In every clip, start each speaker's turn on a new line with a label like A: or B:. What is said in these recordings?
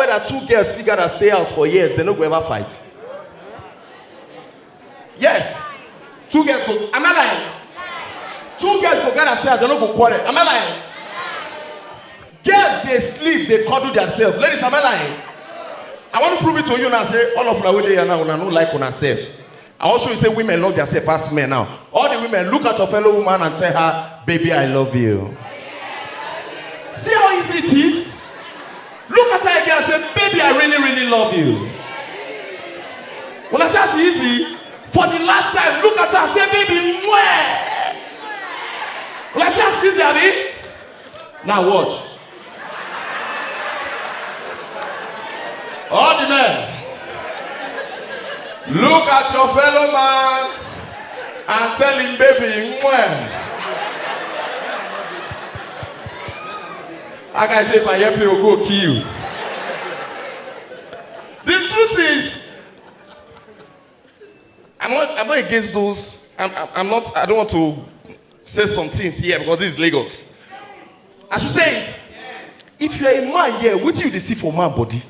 A: that two girls figure that stay house for years, they no go ever fight. Yes. Two girls go, am I lying? Two girls go gather stay house, they no go quarrel. Am I lying? Girls, they sleep, they cuddle themselves. Ladies, am I lying? I want to prove it to you now. Say, all of our way there now, no like on herself. I want to show you, say, women love themselves as men now. All the women, look at your fellow woman and tell her, baby, I love you. See how easy it is? Look at her again and say, baby, I really, really love you. When I say it's easy, for the last time, look at her and say, baby, mwah. When I say it's easy, Abby, now watch. All the men, look at your fellow man and tell him, baby, mwah. I can say, if I help you, I'll go kill you. The truth is, I'm not against those. I don't want to say some things here because this is Lagos. I should say it. If you're a man here, what do you see for man body?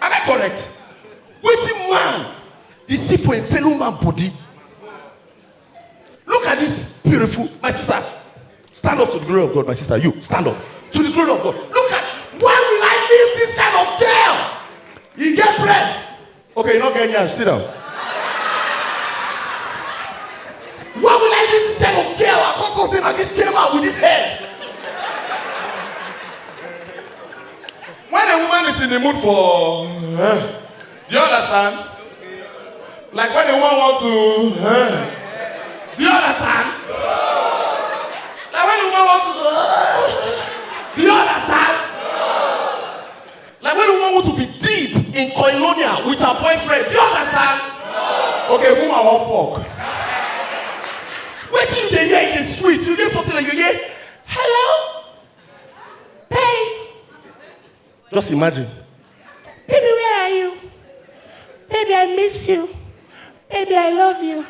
A: Am I correct? Waiting man, you see for a fellow man body. Look at this beautiful, my sister. Stand up to the glory of God, my sister. You stand up to the glory of God. Look at, why will I leave this kind of girl? You get breast. Okay, you're not getting here. Sit down. Why will I leave this kind of girl? I can't go sit on this chamber with this head. When a woman is in the mood for, do you understand? Like when a woman wants to, do you understand? Like when a woman wants to, do you understand? Like when a woman wants to be deep in koinonia with her boyfriend, do you understand? Okay, woman won't fuck. Wait till they hear it is sweet. You get something like you hear, hello, babe. Just imagine. Baby, where are you? Baby, I miss you. Baby, I love you.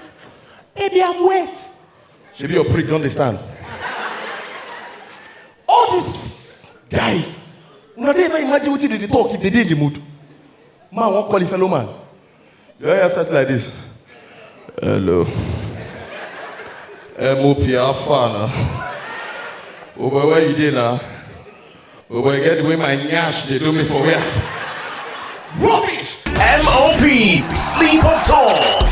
A: Baby, I'm wet. She be your prick, don't understand? All these guys, you know, they never imagine what they talk if they did in the mood. Man won't call a fellow man. You hear something like this. Hello. M.O.P. how far now? Oh boy, where you did now? Oh boy, get the way my nyash they do me for where? Rubbish!
B: M.O.P. Sleep of Talk.